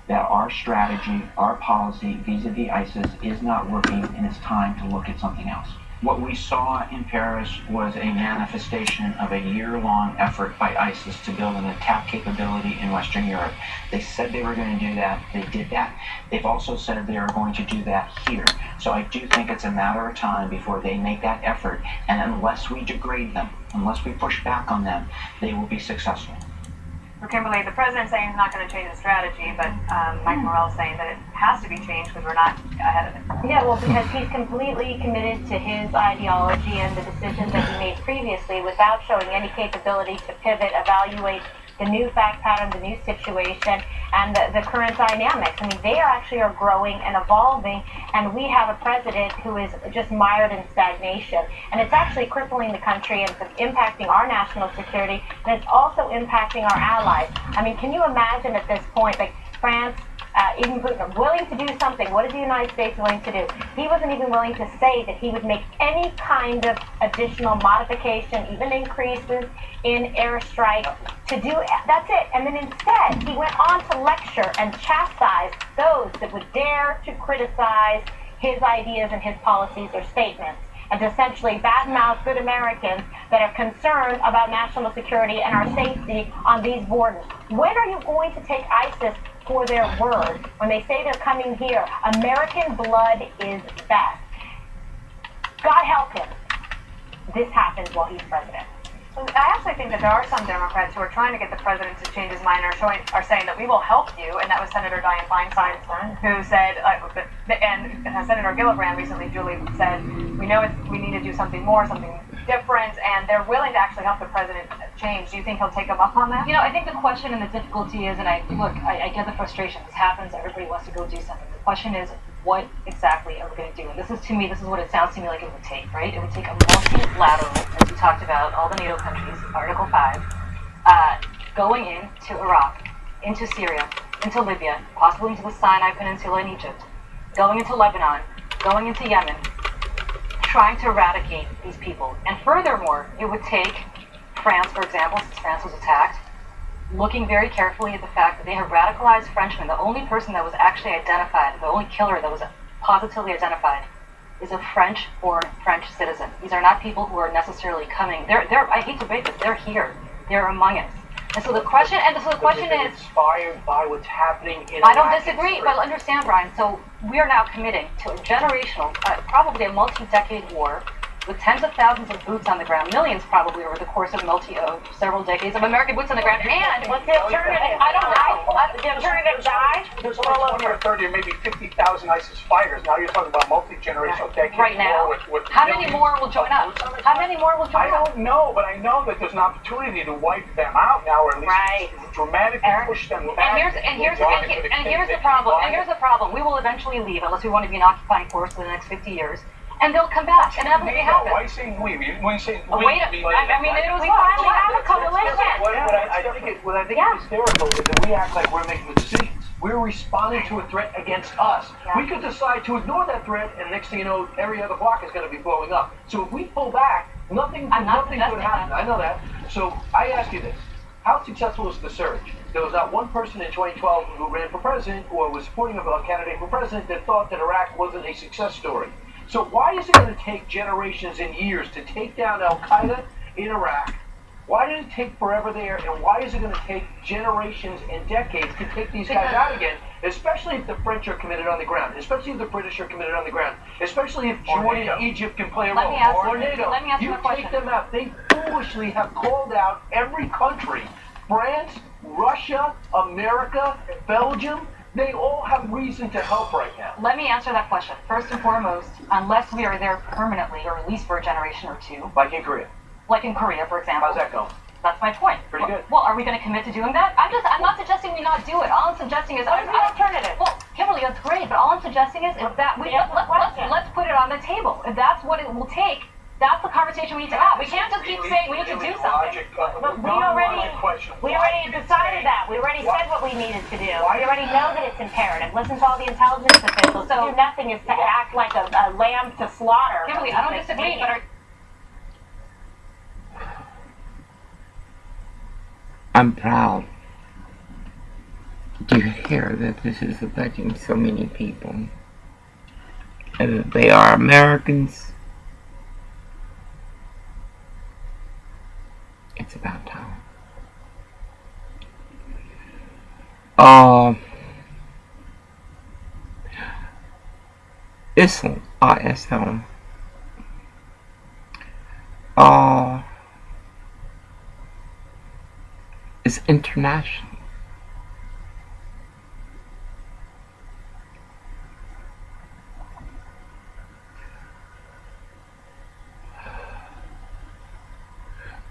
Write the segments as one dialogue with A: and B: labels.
A: that our strategy, our policy vis-a-vis ISIS is not working, and it's time to look at something else. What we saw in Paris was a manifestation of a year-long effort by ISIS to build an attack capability in Western Europe. They said they were going to do that. They did that. They've also said they are going to do that here. So I do think it's a matter of time before they make that effort, and unless we degrade them, unless we push back on them, they will be successful.
B: So Kimberly, the president's saying he's not going to change the strategy, but Mike Morell's saying that it has to be changed because we're not ahead of it.
C: Yeah, well, because he's completely committed to his ideology and the decisions that he made previously without showing any capability to pivot, evaluate the new fact pattern, the new situation, and the current dynamics. I mean, they actually are growing and evolving, and we have a president who is just mired in stagnation. And it's actually crippling the country and impacting our national security, and it's also impacting our allies. I mean, can you imagine at this point, like France, even Putin, willing to do something? What is the United States willing to do? He wasn't even willing to say that he would make any kind of additional modification, even increases in airstrike to do. That's it. And then instead, he went on to lecture and chastise those that would dare to criticize his ideas and his policies or statements, and to essentially badmouth good Americans that are concerned about national security and our safety on these borders. When are you going to take ISIS for their word when they say they're coming here? American blood is best. God help him. This happens while he's president.
B: I actually think that there are some Democrats who are trying to get the president to change his mind, or are saying that we will help you, and that was Senator Dianne Feinstein, who said, and Senator Gillibrand recently, Julie, said, we know we need to do something more, something different, and they're willing to actually help the president change. Do you think he'll take them up on that?
D: You know, I think the question and the difficulty is, and I get the frustration. This happens. Everybody wants to go do something. The question is, what exactly are we going to do? And this is what it sounds to me like it would take, right? It would take a multilateral, as we talked about, all the NATO countries, Article 5, going into Iraq, into Syria, into Libya, possibly into the Sinai Peninsula in Egypt, going into Lebanon, going into Yemen, trying to eradicate these people. And furthermore, it would take France, for example, since France was attacked, looking very carefully at the fact that they have radicalized Frenchmen. The only person that was actually identified, the only killer that was positively identified, is a French-born French citizen. These are not people who are necessarily coming. I hate to break this, they're here. They're among us. And so the question is,
E: inspired by what's happening in
D: I don't disagree, but understand, Brian. So we are now committing to a generational, probably a multi-decade war, with tens of thousands of boots on the ground, millions probably over the course of several decades of American boots on the ground. And
C: what's the alternative? I don't know. The alternative die?
E: There's only 20 or 30 or maybe 50,000 ISIS fighters. Now you're talking about multi-generational decades.
D: Right now. How many more will join up? How many more will join up?
E: I don't know, but I know that there's an opportunity to wipe them out now, or at least dramatically push them back.
D: And here's the problem. And here's the problem. We will eventually leave unless we want to be an occupying force for the next 50 years. And they'll come back, and that will happen.
E: Why say we? When you say we,
D: wait a minute. I mean, it was we finally have a coalition.
E: What I think is hysterical is that we act like we're making the decisions. We're responding to a threat against us. Yeah. We could decide to ignore that threat, and next thing you know, every other block is going to be blowing up. So if we pull back, nothing would happen. I know that. So I ask you this. How successful was the surge? There was not one person in 2012 who ran for president or was supporting a candidate for president that thought that Iraq wasn't a success story. So why is it going to take generations and years to take down Al-Qaeda in Iraq? Why did it take forever there? And why is it going to take generations and decades to take these guys out again? Especially if the French are committed on the ground. Especially if the British are committed on the ground. Especially if Jordan and Egypt can play a role. Or NATO.
D: Let me ask you a question.
E: You take them out. They foolishly have called out every country. France, Russia, America, Belgium. They all have reason to help right now.
D: Let me answer that question. First and foremost, unless we are there permanently, or at least for a generation or two.
E: Like in Korea.
D: Like in Korea, for example.
E: How's that go?
D: That's my point.
E: Pretty good.
D: Well, are we going to commit to doing that? I'm not suggesting we not do it. All I'm suggesting is...
C: What's the alternative?
D: Well, Kimberly, that's great, but all I'm suggesting is that let's put it on the table. If that's what it will take, that's the conversation we need to have. We can't just keep saying we need to do something.
C: But we already decided that. We already said what we needed to do. We already know that it's imperative. Listen to all the intelligence officials. So nothing is to act like a lamb to slaughter.
D: Kimberly, I don't disagree, but
A: I'm proud to
F: to hear that this is affecting so many people, and that they are Americans. It's about time. ISIL, ISL, is international.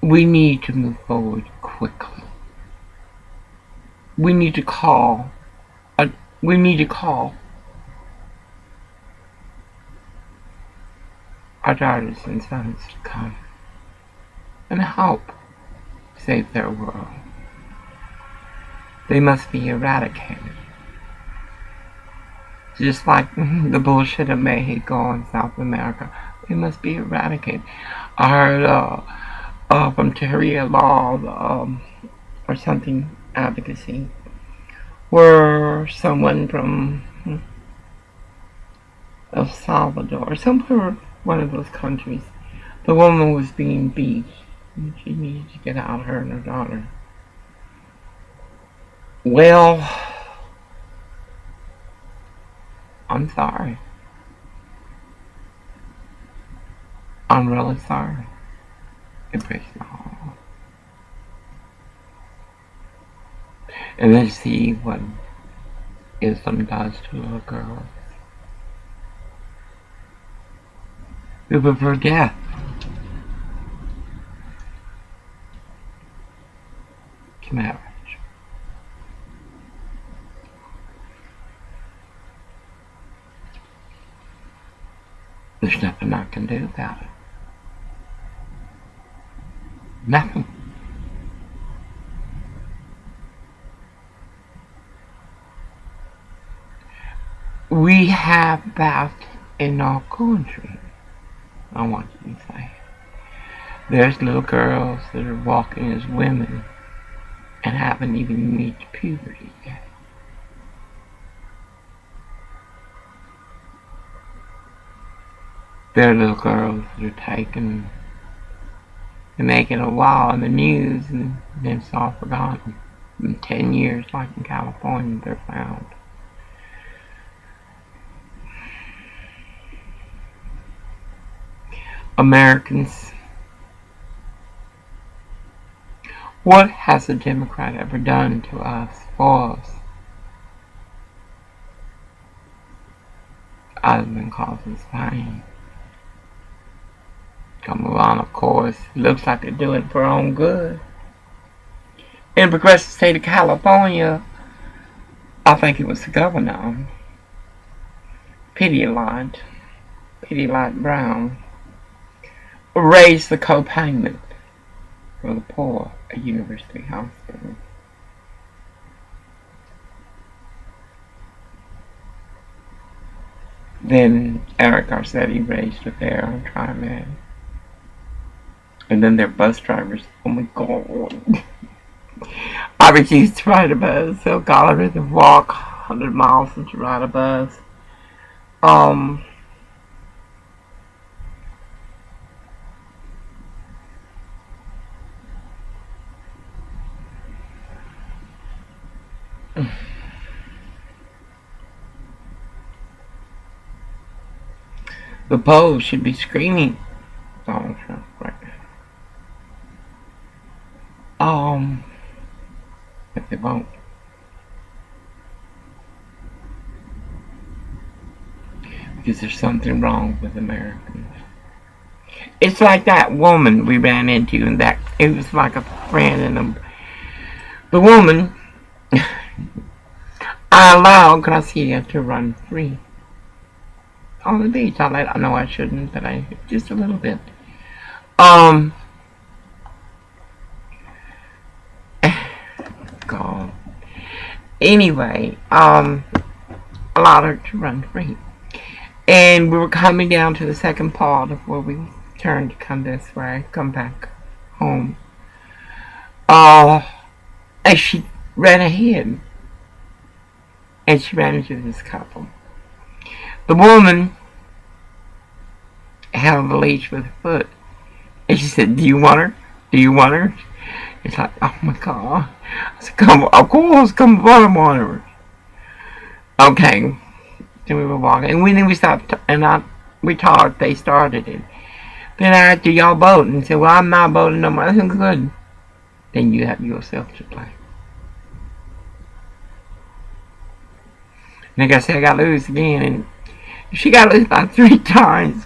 F: We need to move forward quickly. We need to call our daughters and sons to come and help save their world. They must be eradicated. Just like the bullshit of Mexico and South America, they must be eradicated. I heard from Terry Law or something advocacy, where someone from El Salvador, somewhere, one of those countries, the woman was being beat, and she needed to get out, her and her daughter. Well, I'm sorry. I'm really sorry. It breaks my heart. And then see what Islam does to little girls. We prefer death. To marriage. There's nothing I can do about it. Nothing. We have that in our country. I want you to say. There's little girls that are walking as women and haven't even reached puberty yet. There are little girls that are taken and making a while in the news and then it's all forgotten. In 10 years, like in California, they're found. Americans, what has a Democrat ever done to us, for us, other than cause us pain? Come along, of course, looks like they're doing it for our own good. In the progressive state of California, I think it was the governor, Pedialyte Brown, raised the co-payment for the poor at University Hospital. Then Eric Garcetti raised it there on TriMed. And then their bus drivers, oh my God. I refuse to ride a bus, so God, I'd rather walk 100 miles than to ride a bus. The Poles should be screaming Donald Trump right now. But they won't. Because there's something wrong with Americans. It's like that woman we ran into, and that it was like a friend, and the woman I allowed Gracia to run free on the beach. I know I shouldn't, but I just a little bit. God. Anyway, allowed her to run free. And we were coming down to the second part of where we turned to come this way, come back home. And she ran ahead and she ran into this couple. The woman held the leash with her foot, and she said, "Do you want her? Do you want her?" It's like, oh my God. I said, "Come, of course, come on, I want her." Okay. Then we were walking, and then we stopped, and we talked. They started it. Then I asked, "Do y'all vote?" And he said, "Well, I'm not voting no more." I said, "Good. Then you have yourself to blame." And like I said, I got loose again, and she got loose about 4 times.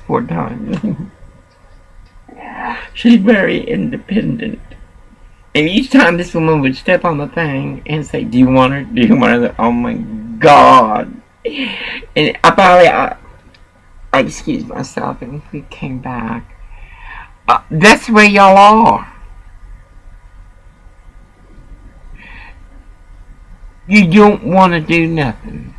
F: She's very independent. And each time this woman would step on the thing and say, "Do you want her? Do you want her?" Oh my God. And I excused myself and we came back. That's where y'all are. You don't want to do nothing.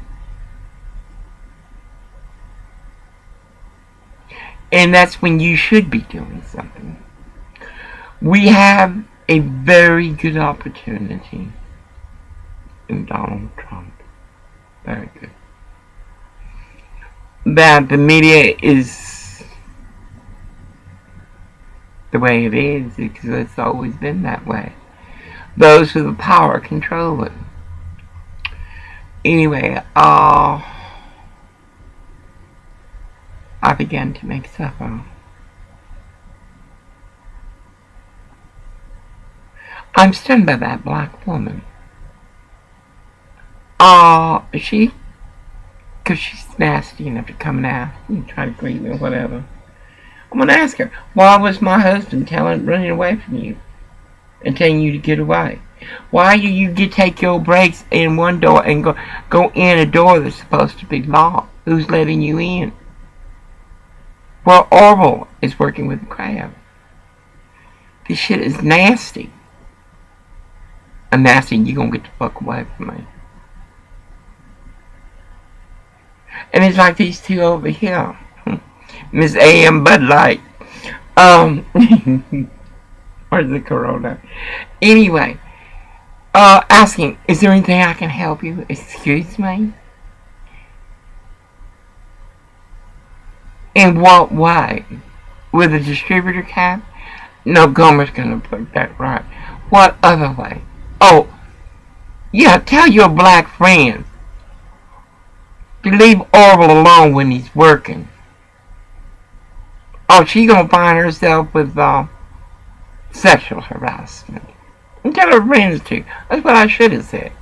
F: And that's when you should be doing something. We have a very good opportunity in Donald Trump. Very good. That the media is the way it is because it's always been that way. Those with the power control it. Anyway, I began to make supper. I'm stunned by that black woman. Because she's nasty enough to come and ask and try to greet me or whatever. I'm going to ask her, why was my husband running away from you and telling you to get away? Why do you take your breaks in one door and go in a door that's supposed to be locked? Who's letting you in? Well, Orville is working with the crab. This shit is nasty. I'm nasty, you gonna get the fuck away from me. And it's like these two over here. Miss A.M. Bud Light. Where's the Corona? Anyway, asking, is there anything I can help you? Excuse me? In what way? With a distributor cap? No, Gomer's gonna put that right. What other way? Oh, yeah, tell your black friends to leave Orville alone when he's working. Oh, she gonna find herself with sexual harassment. And tell her friends to. That's what I should have said.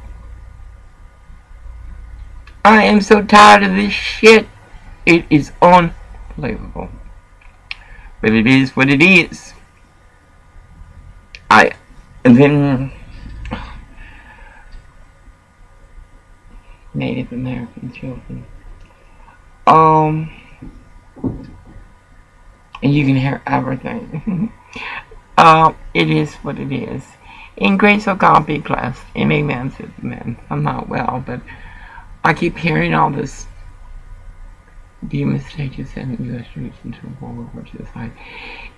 F: I am so tired of this shit. It is unbelievable. But it is what it is. And then Native American children. And you can hear everything. It is what it is. In grace of God be blessed. And amen to the men. I'm not well, but I keep hearing all this. Be a mistake to send U.S. troops into a war to the side.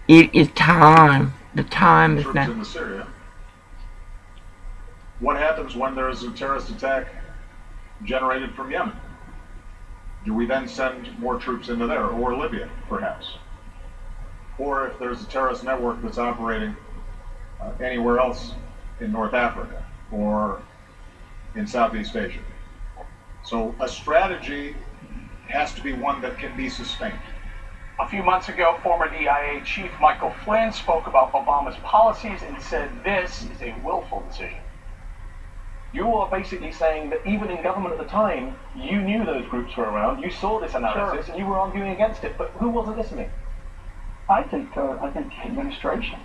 F: It is time. The time is now.
G: Troops into Syria. What happens when there is a terrorist attack generated from Yemen? Do we then send more troops into there, or Libya, perhaps? Or if there's a terrorist network that's operating anywhere else in North Africa or in Southeast Asia. So a strategy has to be one that can be sustained.
E: A few months ago, former DIA Chief Michael Flynn spoke about Obama's policies and said this is a willful decision.
H: You are basically saying that even in government at the time, you knew those groups were around, you saw this analysis, and you were arguing against it, but who wasn't listening?
I: I think the administration.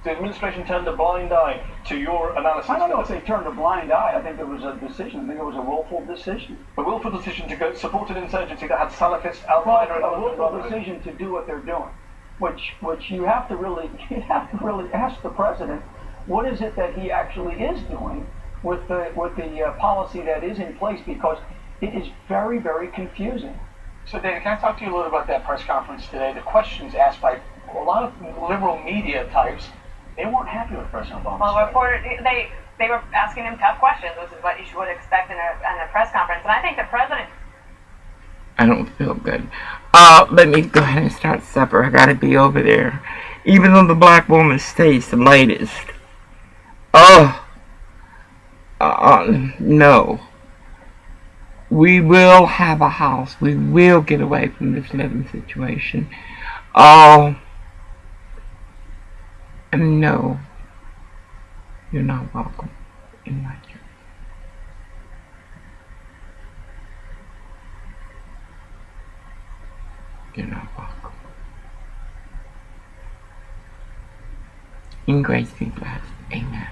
H: The administration turned a blind eye to your analysis.
I: I don't know if they turned a blind eye. I think there was a decision. I think it was a willful decision.
H: A willful decision to go support an insurgency that had Salafist, Al-Qaeda, and
I: a willful decision to do what they're doing, which you have to really ask the president, what is it that he actually is doing with the policy that is in place, because it is very, very confusing.
E: So, Dan, can I talk to you a little about that press conference today? The questions asked by a lot of liberal media types, they weren't happy with President Obama.
B: Well, they were asking him tough questions, which is what you would expect in a press conference. And I think the president.
F: I don't feel good. Let me go ahead and start supper. I gotta be over there. Even though the black woman stays the latest. No. We will have a house. We will get away from this living situation. And no. You're not welcome in my church. You're not welcome. In grace be blessed. Amen.